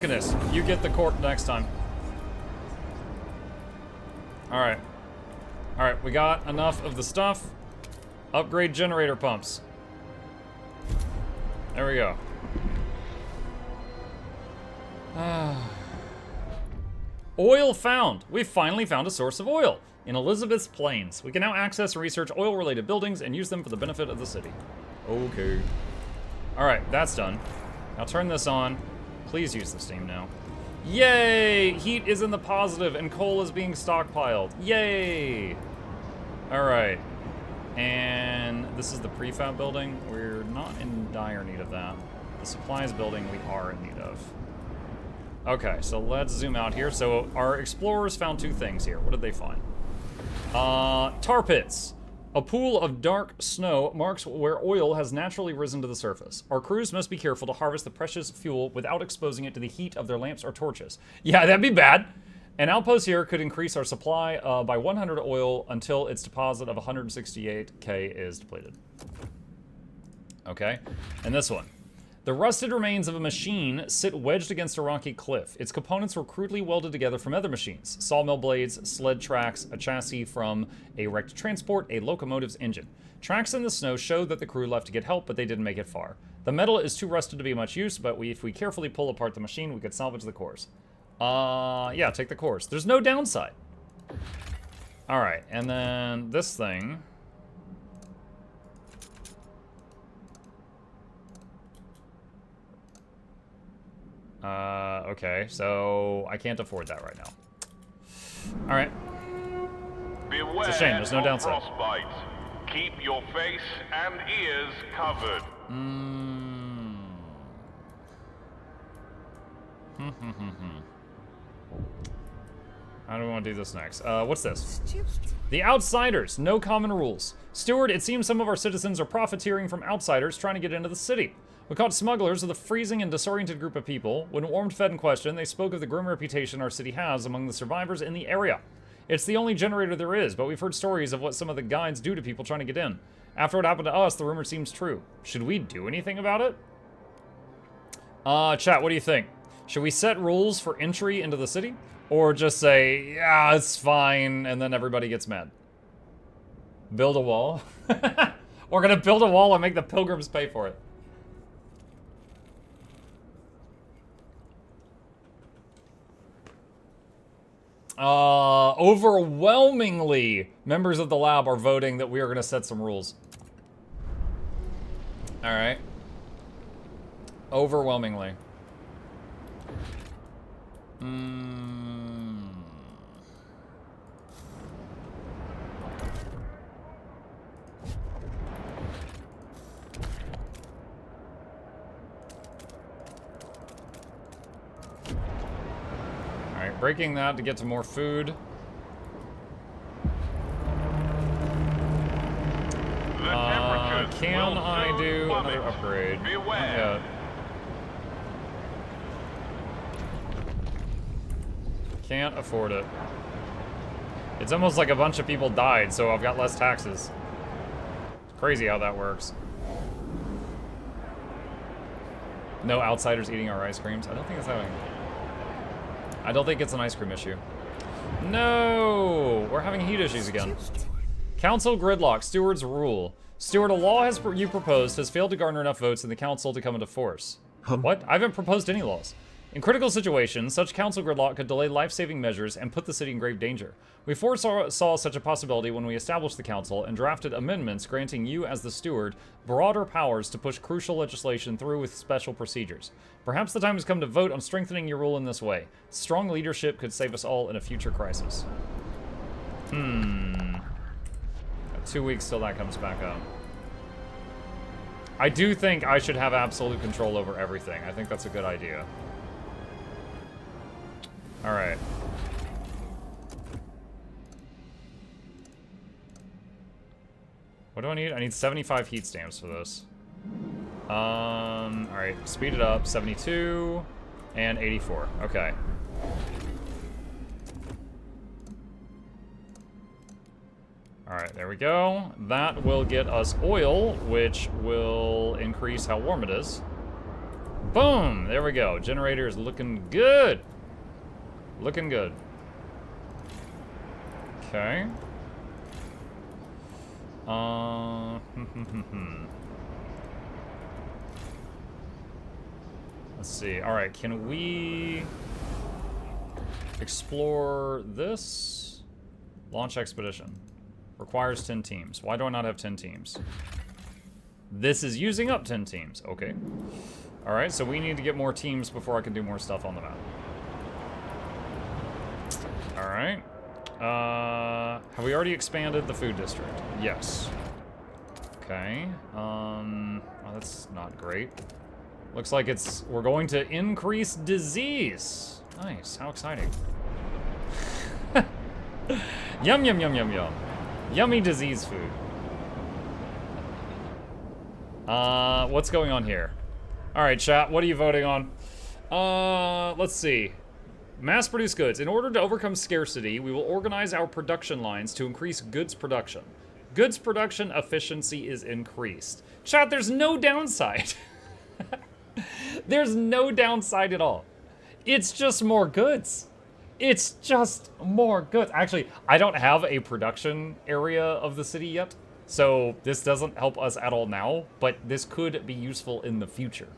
This. You get the cork next time. Alright. Alright, we got enough of the stuff. Upgrade generator pumps. There we go. Oil found. We finally found a source of oil in Elizabeth's Plains. We can now access and research oil-related buildings and use them for the benefit of the city. Okay. Alright, that's done. Now turn this on. Please use the steam now. Yay! Heat is in the positive and coal is being stockpiled. Yay! Alright. And this is the prefab building. We're not in dire need of that. The supplies building we are in need of. Okay, so let's zoom out here. So our explorers found two things here. What did they find? Tar pits. A pool of dark snow marks where oil has naturally risen to the surface. Our crews must be careful to harvest the precious fuel without exposing it to the heat of their lamps or torches. Yeah, that'd be bad. An outpost here could increase our supply by 100 oil until its deposit of 168k is depleted. Okay, and this one. The rusted remains of a machine sit wedged against a rocky cliff. Its components were crudely welded together from other machines. Sawmill blades, sled tracks, a chassis from a wrecked transport, a locomotive's engine. Tracks in the snow showed that the crew left to get help, but they didn't make it far. The metal is too rusted to be much use, but if we carefully pull apart the machine, we could salvage the cores. Yeah, take the cores. There's no downside. Alright, and then this thing... okay, so I can't afford that right now. Alright. Beware, it's a shame, there's no downside. Frostbite. Keep your face and ears covered. How do we want to do this next? What's this? The Outsiders, no common rules. Steward, it seems some of our citizens are profiteering from outsiders trying to get into the city. We caught smugglers with a freezing and disoriented group of people. When warmed, fed, and questioned, they spoke of the grim reputation our city has among the survivors in the area. It's the only generator there is, but we've heard stories of what some of the guides do to people trying to get in. After what happened to us, the rumor seems true. Should we do anything about it? Chat, what do you think? Should we set rules for entry into the city? Or just say, yeah, it's fine, and then everybody gets mad? Build a wall? We're gonna build a wall and make the pilgrims pay for it. Overwhelmingly, members of the lab are voting that we are going to set some rules. All right. Overwhelmingly. Breaking that to get to more food. Can I do another upgrade? Yeah. Can't afford it. It's almost like a bunch of people died, so I've got less taxes. It's crazy how that works. No outsiders eating our ice creams. I don't think it's happening. I don't think it's an ice cream issue. No! We're having heat issues again. Council gridlock. Steward's rule. Steward, a law you proposed has failed to garner enough votes in the council to come into force. What? I haven't proposed any laws. In critical situations, such council gridlock could delay life-saving measures and put the city in grave danger. We foresaw such a possibility when we established the council and drafted amendments granting you, as the steward, broader powers to push crucial legislation through with special procedures. Perhaps the time has come to vote on strengthening your rule in this way. Strong leadership could save us all in a future crisis. Got 2 weeks till that comes back up. I do think I should have absolute control over everything. I think that's a good idea. Alright. What do I need? I need 75 heat stamps for this. Alright, speed it up. 72 and 84. Okay. Alright, there we go. That will get us oil, which will increase how warm it is. Boom! There we go. Generator is looking good. Looking good. Okay. Let's see. All right, can we explore this? Launch expedition. Requires 10 teams. Why do I not have 10 teams? This is using up 10 teams. Okay. All right, so we need to get more teams before I can do more stuff on the map. All right. Have we already expanded the food district? Yes. Okay. Oh, that's not great. Looks like we're going to increase disease. Nice, how exciting. Yum, yum, yum, yum, yum. Yummy disease food. What's going on here? All right, chat, what are you voting on? Let's see. Mass-produced goods. In order to overcome scarcity, we will organize our production lines to increase goods production. Goods production efficiency is increased. Chat, there's no downside. There's no downside at all. It's just more goods. It's just more goods. Actually, I don't have a production area of the city yet, so this doesn't help us at all now, but this could be useful in the future.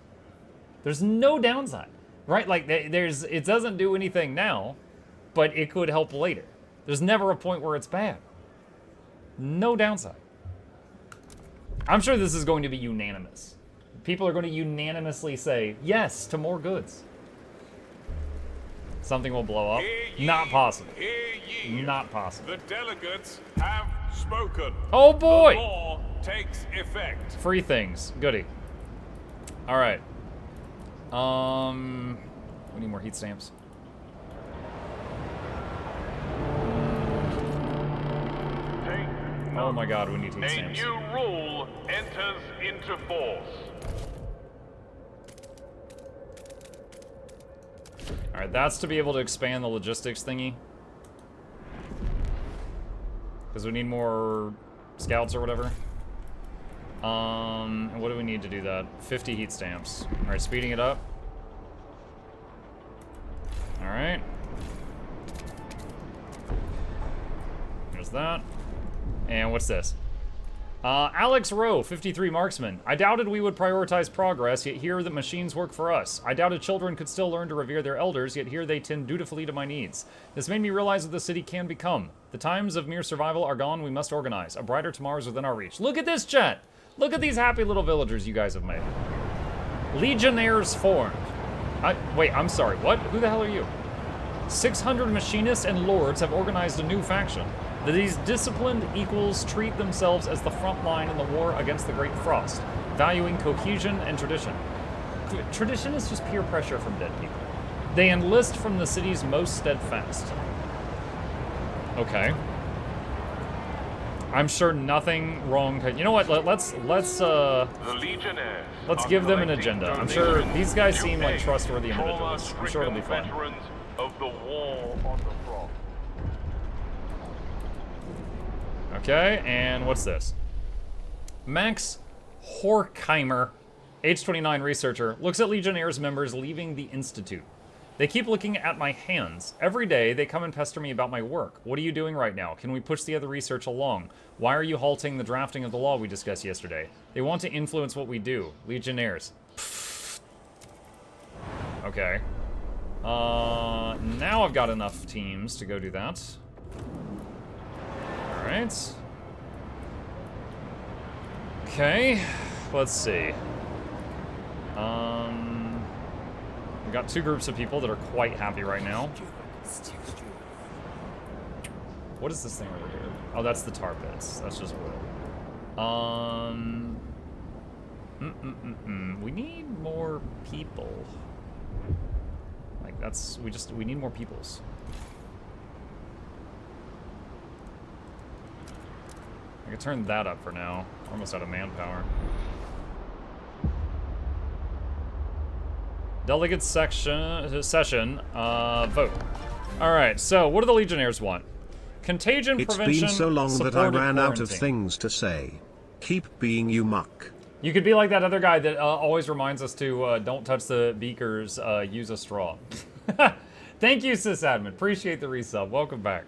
There's no downside, right? Like, it doesn't do anything now, but it could help later. There's never a point where it's bad. No downside. I'm sure this is going to be unanimous. People are going to unanimously say yes to more goods. Something will blow up. Not possible. Not possible. The delegates have spoken. Oh boy! The law takes effect. Free things. Goody. All right. We need more heat stamps. Oh my god, we need heat stamps. A new rule enters into force. Alright, that's to be able to expand the logistics thingy. Because we need more scouts or whatever. And what do we need to do that? 50 heat stamps. Alright, speeding it up. Alright. There's that. And what's this? Alex Rowe, 53 marksman. I doubted we would prioritize progress, yet here the machines work for us. I doubted children could still learn to revere their elders, yet here they tend dutifully to my needs. This made me realize what the city can become. The times of mere survival are gone, we must organize. A brighter tomorrow is within our reach. Look at this, chat! Look at these happy little villagers you guys have made. Legionnaires formed. Wait, I'm sorry, what? Who the hell are you? 600 machinists and lords have organized a new faction. These disciplined equals treat themselves as the front line in the war against the Great Frost, valuing cohesion and tradition. Tradition is just peer pressure from dead people. They enlist from the city's most steadfast. Okay. I'm sure nothing wrong. You know what? Let's give them an agenda. I'm sure these guys seem like trustworthy individuals. I'm sure it'll be fun. Of the war on the front. Okay, and what's this? Max Horkheimer, age 29 researcher, looks at Legionnaires members leaving the Institute. They keep looking at my hands. Every day, they come and pester me about my work. What are you doing right now? Can we push the other research along? Why are you halting the drafting of the law we discussed yesterday? They want to influence what we do. Legionnaires. Pfft. Okay. Now I've got enough teams to go do that. Alright. Okay, let's see. We've got two groups of people that are quite happy right now. What is this thing over here? Oh, that's the tar pits. That's just wood. We need more people. Like, we need more peoples. I can turn that up for now. We're almost out of manpower. Delegate session, vote. Alright, so what do the Legionnaires want? Contagion prevention. It's been so long that I ran out of quarantine. things to say. Keep being you, Muck. You could be like that other guy that always reminds us to don't touch the beakers, use a straw. Thank you, sysadmin. Appreciate the resub. Welcome back.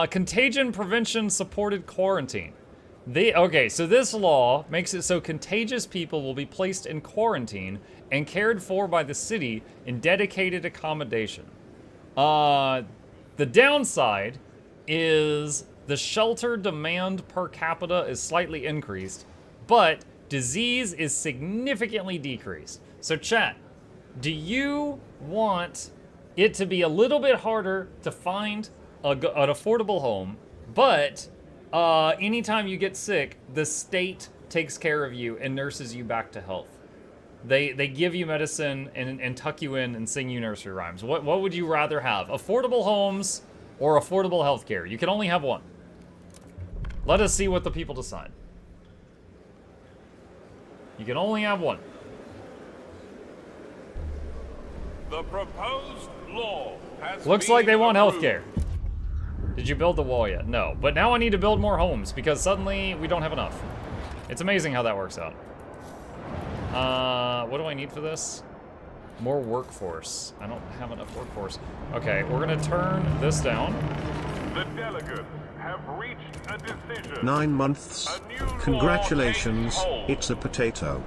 Contagion prevention supported quarantine. Okay, so this law makes it so contagious people will be placed in quarantine and cared for by the city in dedicated accommodation. The downside is the shelter demand per capita is slightly increased, but disease is significantly decreased. So chat, do you want it to be a little bit harder to find an affordable home, but anytime you get sick, the state takes care of you and nurses you back to health? They give you medicine and tuck you in and sing you nursery rhymes. What would you rather have? Affordable homes or affordable healthcare? You can only have one. Let us see what the people decide. You can only have one. The proposed law has Looks like they want healthcare. Did you build the wall yet? No. But now I need to build more homes because suddenly we don't have enough. It's amazing how that works out. What do I need for this? More workforce. I don't have enough workforce. Okay, we're gonna turn this down. The delegates have reached a decision. 9 months. A new law Congratulations, takes hold. it's a potato.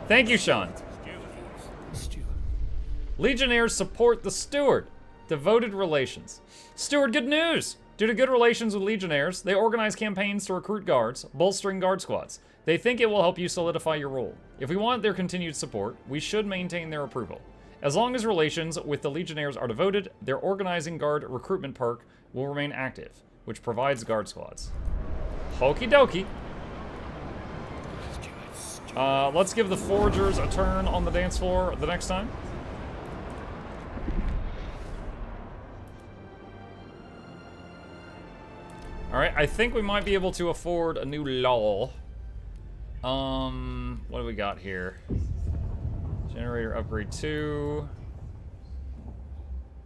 Thank you, Sean. Legionnaires support the Steward. Devoted relations. Steward, good news! Due to good relations with Legionnaires, they organize campaigns to recruit guards, bolstering guard squads. They think it will help you solidify your role. If we want their continued support, we should maintain their approval. As long as relations with the Legionnaires are devoted, their organizing guard recruitment perk will remain active, which provides guard squads. Okie dokie. Let's give the Foragers a turn on the dance floor the next time. Alright, I think we might be able to afford a new law. What do we got here? Generator upgrade 2.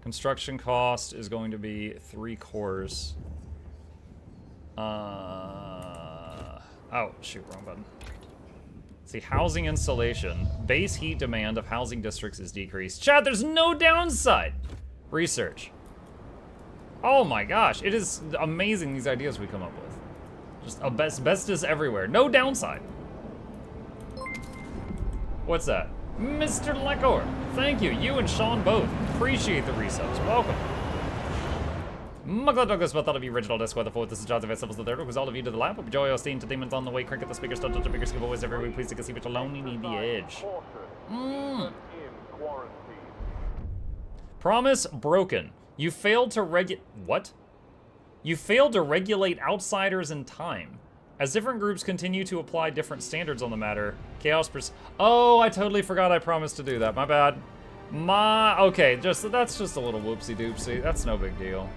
Construction cost is going to be 3 cores. Oh, shoot, wrong button. Let's see, housing installation. Base heat demand of housing districts is decreased. Chat, there's no downside! Research. Oh my gosh, it is amazing these ideas we come up with. Just asbestos everywhere. No downside. What's that? Mr. Lecor, thank you. You and Sean both. Appreciate the resubs. Welcome. Mukluk Douglas, but thought of you original desk weather for this is Jonathan Vessels the third. Was all of you to the lab. Hope Joy Osteen entertainment on the way. Crank at the speakers, don't touch the bigger skip always every week. Please take a seat, but alone you need the edge. Promise broken. You failed to What? You failed to regulate outsiders in time. As different groups continue to apply different standards on the matter, Oh, I totally forgot I promised to do that. My bad. Okay, that's just a little whoopsie doopsie. That's no big deal.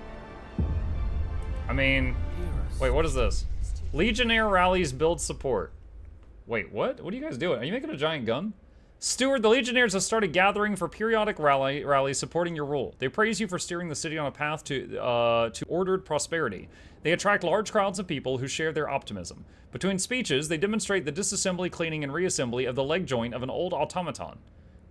I mean, wait, what is this? Legionnaire rallies build support. Wait, what? What are you guys doing? Are you making a giant gun? Steward, the Legionnaires have started gathering for periodic rallies supporting your rule. They praise you for steering the city on a path to ordered prosperity. They attract large crowds of people who share their optimism. Between speeches, they demonstrate the disassembly, cleaning, and reassembly of the leg joint of an old automaton.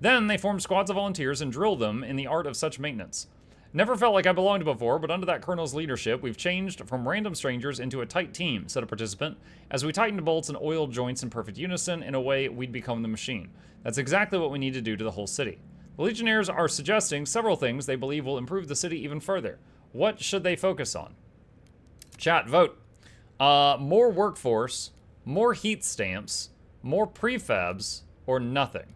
Then, they form squads of volunteers and drill them in the art of such maintenance. Never felt like I belonged before, but under that colonel's leadership, we've changed from random strangers into a tight team, said a participant, as we tightened bolts and oiled joints in perfect unison. In a way, we'd become the machine. That's exactly what we need to do to the whole city. The Legionnaires are suggesting several things they believe will improve the city even further. What should they focus on? Chat, vote. More workforce, more heat stamps, more prefabs, or nothing.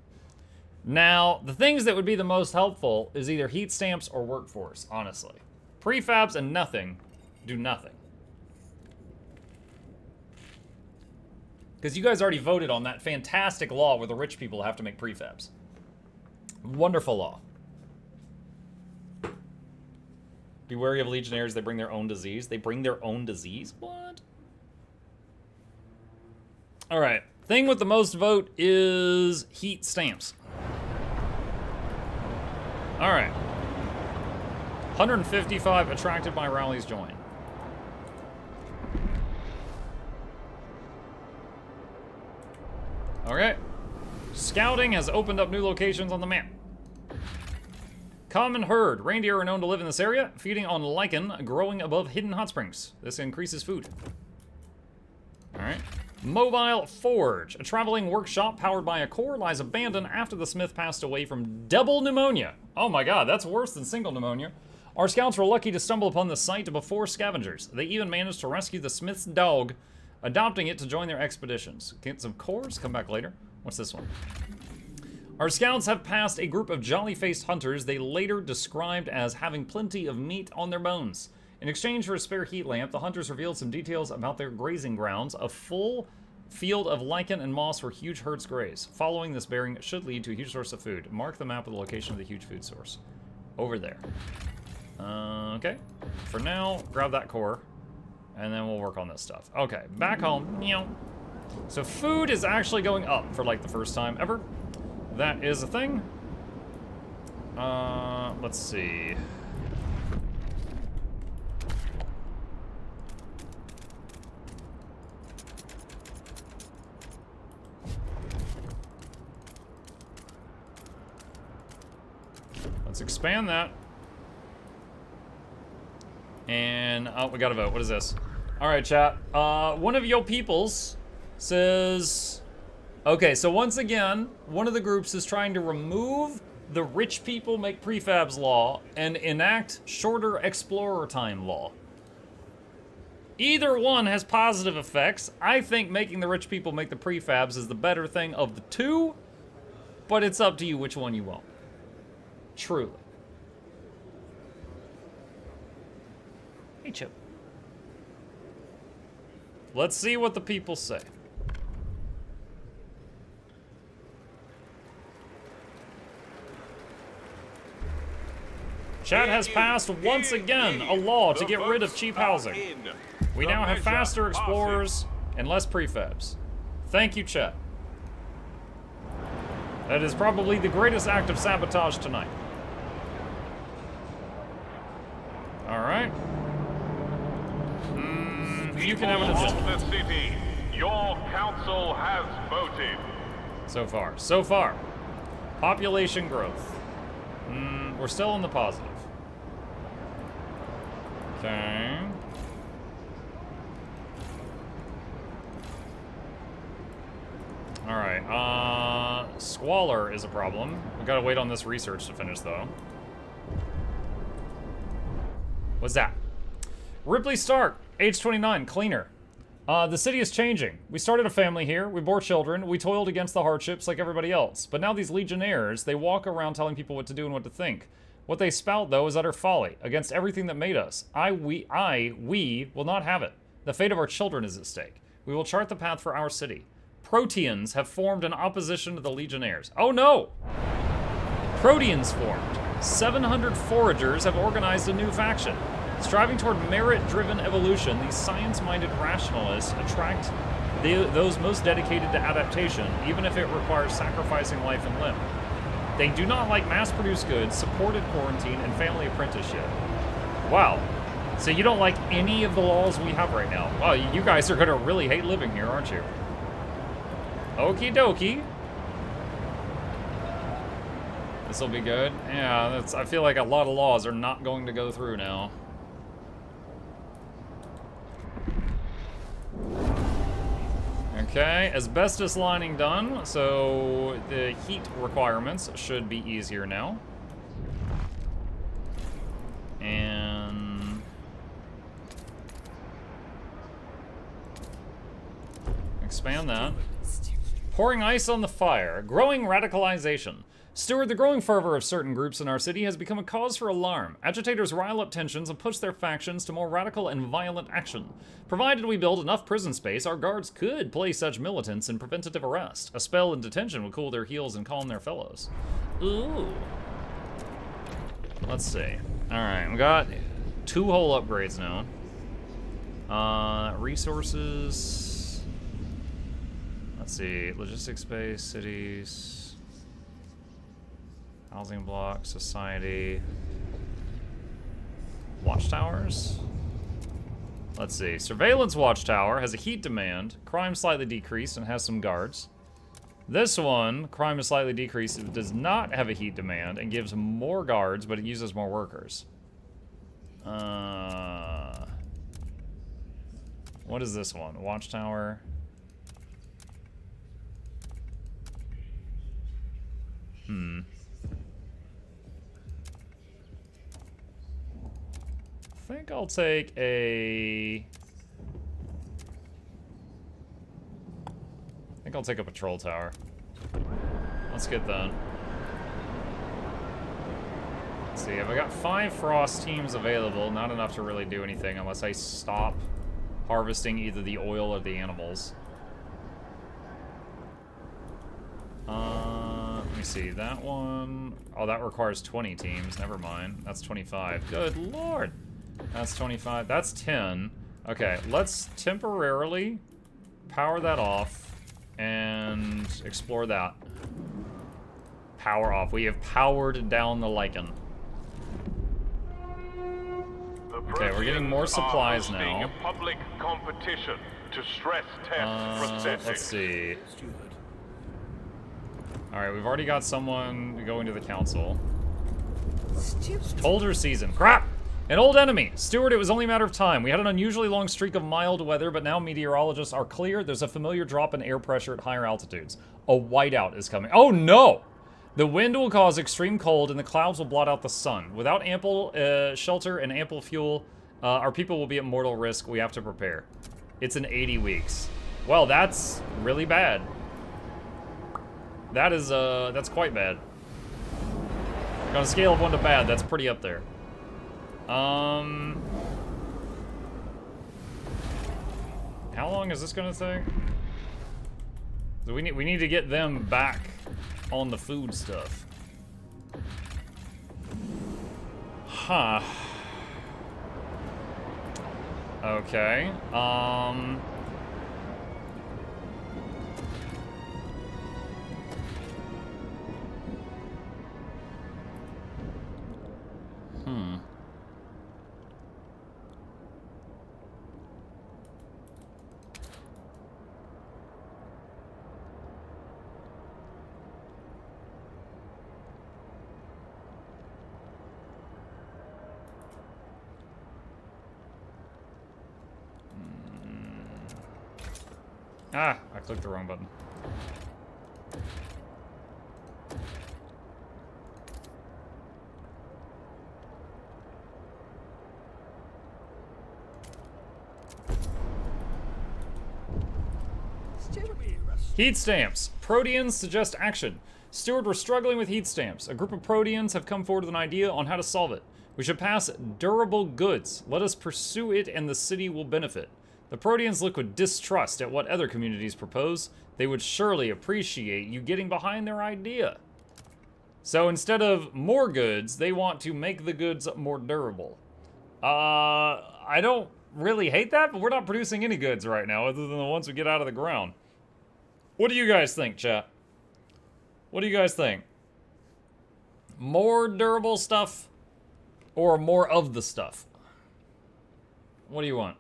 Now, the things that would be the most helpful is either heat stamps or workforce, honestly. Prefabs and nothing do nothing. Because you guys already voted on that fantastic law where the rich people have to make prefabs. Wonderful law. Be wary of Legionnaires, they bring their own disease. They bring their own disease? What? Alright, thing with the most vote is heat stamps. Alright. 155 attracted by rallies join. Okay. Scouting has opened up new locations on the map. Common herd. Reindeer are known to live in this area, feeding on lichen growing above hidden hot springs. This increases food. Alright. Mobile Forge. A traveling workshop powered by a core lies abandoned after the smith passed away from double pneumonia. Oh my god, that's worse than single pneumonia. Our scouts were lucky to stumble upon the site before scavengers. They even managed to rescue the smith's dog, adopting it to join their expeditions. Get some cores, come back later. What's this one? Our scouts have passed a group of jolly-faced hunters they later described as having plenty of meat on their bones. In exchange for a spare heat lamp, the hunters revealed some details about their grazing grounds. A full field of lichen and moss where huge herds graze. Following this bearing should lead to a huge source of food. Mark the map with the location of the huge food source. Over there. Okay. For now, grab that core, and then we'll work on this stuff. Okay, back home. Meow. So food is actually going up for like the first time ever. That is a thing. Let's see. Let's expand that. And, oh, we gotta vote. What is this? All right, chat. One of your peoples says... Okay, so once again, one of the groups is trying to remove the rich people make prefabs law and enact shorter explorer time law. Either one has positive effects. I think making the rich people make the prefabs is the better thing of the two, but it's up to you which one you want. Truly. Hey, Chip. Let's see what the people say. Chad has passed once again a law to get rid of cheap housing. We now have faster explorers and less prefabs. Thank you, Chad. That is probably the greatest act of sabotage tonight. Alright. You can have an agenda. The city, your council has voted. So far. So far. Population growth. We're still in the positive. Okay. Alright, squalor is a problem. We gotta wait on this research to finish, though. What's that? Ripley Stark, age 29, cleaner. The city is changing. We started a family here, we bore children, we toiled against the hardships like everybody else. But now these legionnaires, they walk around telling people what to do and what to think. What they spout, though, is utter folly, against everything that made us. We will not have it. The fate of our children is at stake. We will chart the path for our city. Proteans have formed an opposition to the legionnaires. Oh no! Proteans formed. 700 foragers have organized a new faction. Striving toward merit-driven evolution, these science-minded rationalists attract those most dedicated to adaptation, even if it requires sacrificing life and limb. They do not like mass-produced goods, supported quarantine, and family apprenticeship. Wow. So you don't like any of the laws we have right now. Wow, you guys are gonna really hate living here, aren't you? Okie dokie. This'll be good. Yeah, I feel like a lot of laws are not going to go through now. Okay, asbestos lining done, so the heat requirements should be easier now. And expand that. Pouring ice on the fire. Growing radicalization. Steward, the growing fervor of certain groups in our city has become a cause for alarm. Agitators rile up tensions and push their factions to more radical and violent action. Provided we build enough prison space, our guards could place such militants in preventative arrest. A spell in detention would cool their heels and calm their fellows. Ooh. Let's see. Alright, we got 2 whole upgrades now. Resources. Let's see. Logistics space, cities. Housing block, society. Watchtowers? Let's see. Surveillance watchtower has a heat demand. Crime slightly decreased and has some guards. This one, crime is slightly decreased. It does not have a heat demand and gives more guards, but it uses more workers. What is this one? Watchtower. I think I'll take a... I think I'll take a patrol tower. Let's get that. Let's see, I've got 5 frost teams available. Not enough to really do anything unless I stop harvesting either the oil or the animals. Let me see, that one... Oh, that requires 20 teams. Never mind. That's 25. Good lord! That's 25. That's 10. Okay, let's temporarily power that off and explore that. Power off. We have powered down the lichen. Okay, we're getting more supplies now. A public competition to stress test prosthetics. Let's see. Alright, we've already got someone going to the council. Colder season. Crap! An old enemy. Stewart, it was only a matter of time. We had an unusually long streak of mild weather, but now meteorologists are clear. There's a familiar drop in air pressure at higher altitudes. A whiteout is coming. Oh no! The wind will cause extreme cold and the clouds will blot out the sun. Without ample shelter and ample fuel, our people will be at mortal risk. We have to prepare. It's in 80 weeks. Well, that's really bad. That is, that's quite bad. On a scale of 1 to bad, that's pretty up there. How long is this gonna take? So we need to get them back on the food stuff. Huh. Okay. Ah, I clicked the wrong button. Heat stamps. Proteans suggest action. Stewart, we're struggling with heat stamps. A group of Proteans have come forward with an idea on how to solve it. We should pass durable goods. Let us pursue it and the city will benefit. The Proteans look with distrust at what other communities propose. They would surely appreciate you getting behind their idea. So instead of more goods, they want to make the goods more durable. I don't really hate that, but we're not producing any goods right now other than the ones we get out of the ground. What do you guys think, chat? What do you guys think? More durable stuff or more of the stuff? What do you want?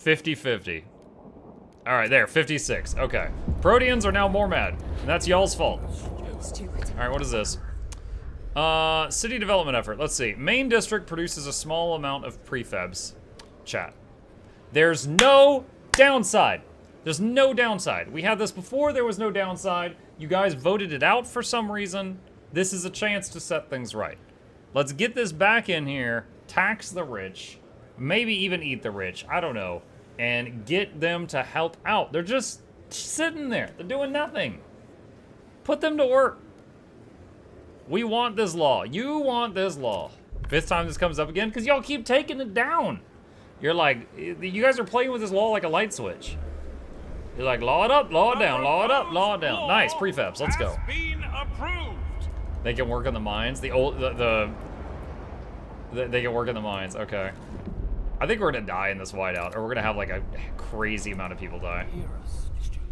50-50. All right, there, 56. Okay. Proteans are now more mad. And that's y'all's fault. All right, what is this? City development effort. Let's see. Main district produces a small amount of prefabs. Chat. There's no downside. There's no downside. We had this before, there was no downside. You guys voted it out for some reason. This is a chance to set things right. Let's get this back in here, tax the rich, maybe even eat the rich, I don't know, and get them to help out. They're just sitting there. They're doing nothing. Put them to work. We want this law. You want this law. 5th time this comes up again, because y'all keep taking it down. You're like, you guys are playing with this law like a light switch. You're like, law it up, law it down, law it up, law it down. Nice, prefabs, let's go. Been approved. They can work in the mines. They can work in the mines, okay. I think we're gonna die in this whiteout, or we're gonna have like a crazy amount of people die.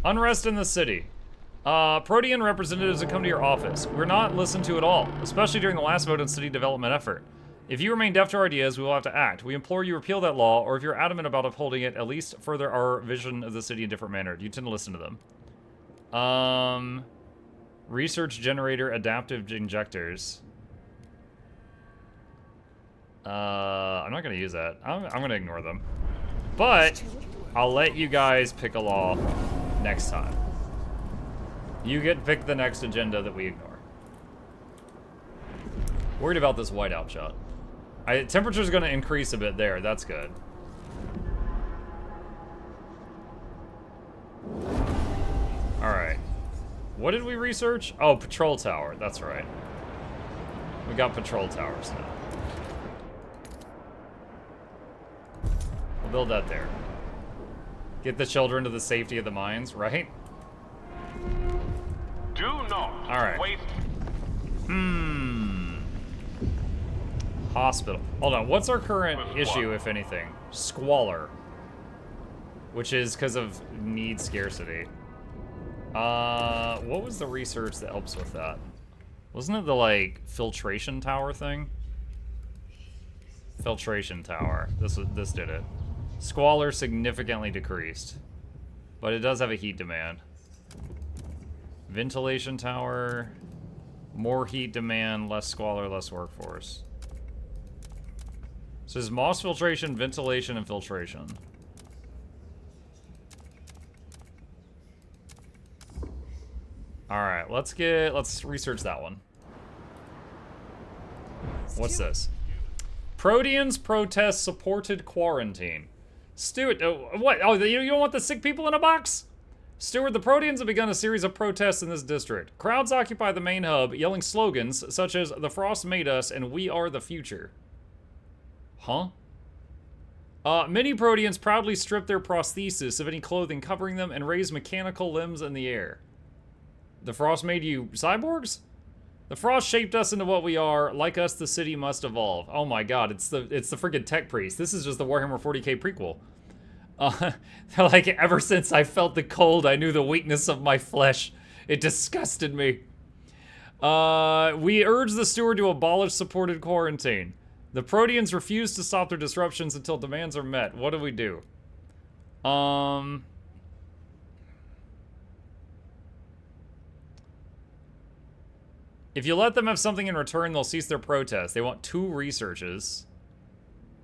Unrest in the city. Protean representatives have come to your office. We're not listened to at all, especially during the last vote on city development effort. If you remain deaf to our ideas, we will have to act. We implore you repeal that law, or if you're adamant about upholding it, at least further our vision of the city in a different manner. You tend to listen to them. Research generator adaptive injectors. I'm not gonna use that. I'm gonna ignore them. But I'll let you guys pick a law next time. You get to pick the next agenda that we ignore. Worried about this whiteout shot. Temperature's gonna increase a bit there. That's good. Alright. What did we research? Oh, patrol tower. That's right. We got patrol towers now. We'll build that there. Get the children to the safety of the mines, right? Do not Alright. waste. Hospital. Hold on, what's our current issue, if anything? Squalor. Which is because of need scarcity. What was the research that helps with that? Wasn't it the, like, filtration tower thing? Filtration tower. This did it. Squalor significantly decreased. But it does have a heat demand. Ventilation tower. More heat demand, less squalor, less workforce. So there's moss filtration, ventilation, and filtration. Alright, let's research that one. What's this? Proteans protest supported quarantine. Stewart, what? Oh, you don't want the sick people in a box? Stewart, the Proteans have begun a series of protests in this district. Crowds occupy the main hub, yelling slogans such as, "The Frost made us," and "We are the future." Huh? Many Proteans proudly strip their prosthesis of any clothing covering them and raise mechanical limbs in the air. The Frost made you cyborgs? The Frost shaped us into what we are. Like us, the city must evolve. Oh my god, it's the friggin' tech priest. This is just the Warhammer 40k prequel. Like, ever since I felt the cold, I knew the weakness of my flesh. It disgusted me. We urge the steward to abolish supported quarantine. The Proteans refuse to stop their disruptions until demands are met. What do we do? If you let them have something in return, they'll cease their protest. They want 2 researches.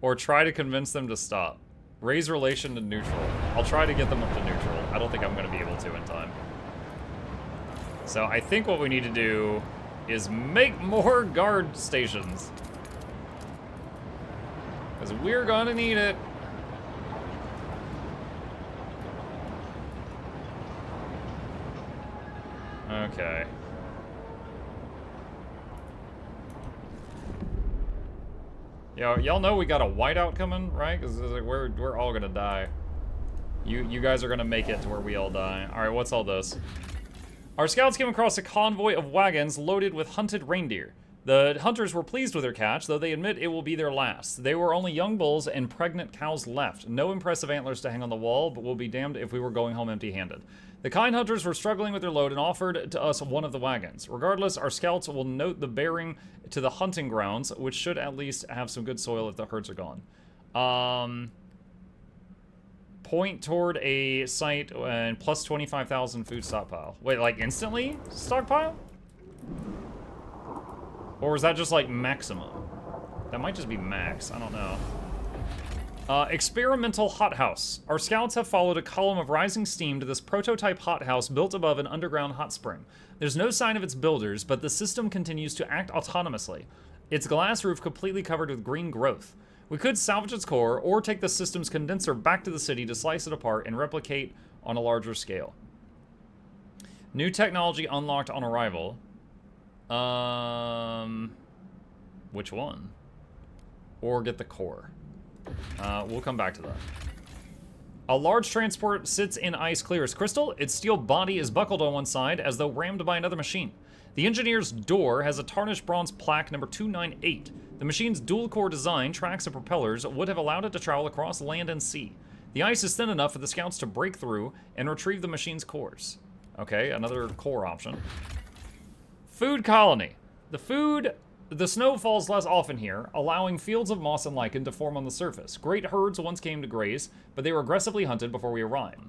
Or try to convince them to stop. Raise relation to neutral. I'll try to get them up to neutral. I don't think I'm going to be able to in time. So I think what we need to do is make more guard stations. Because we're going to need it. Okay. Yo, y'all know we got a whiteout coming, right? Because like, we're all gonna die. You guys are gonna make it to where we all die. All right, what's all this? Our scouts came across a convoy of wagons loaded with hunted reindeer. The hunters were pleased with their catch, though they admit it will be their last. They were only young bulls and pregnant cows left. No impressive antlers to hang on the wall, but we'll be damned if we were going home empty-handed. The kind hunters were struggling with their load and offered to us one of the wagons. Regardless, our scouts will note the bearing to the hunting grounds, which should at least have some good soil if the herds are gone. Point toward a site and plus 25,000 food stockpile. Wait, like instantly stockpile? Or is that just like maximum? That might just be max, I don't know. Experimental hothouse. Our scouts have followed a column of rising steam to this prototype hothouse built above an underground hot spring. There's no sign of its builders, but the system continues to act autonomously. Its glass roof completely covered with green growth. We could salvage its core, or take the system's condenser back to the city to slice it apart and replicate on a larger scale. New technology unlocked on arrival. Which one? Or get the core. We'll come back to that. A large transport sits in ice clear as crystal. Its steel body is buckled on one side as though rammed by another machine. The engineer's door has a tarnished bronze plaque number 298. The machine's dual-core design, tracks, and propellers would have allowed it to travel across land and sea. The ice is thin enough for the scouts to break through and retrieve the machine's cores. Okay, another core option. Food colony. The snow falls less often here, allowing fields of moss and lichen to form on the surface. Great herds once came to graze, but they were aggressively hunted before we arrived.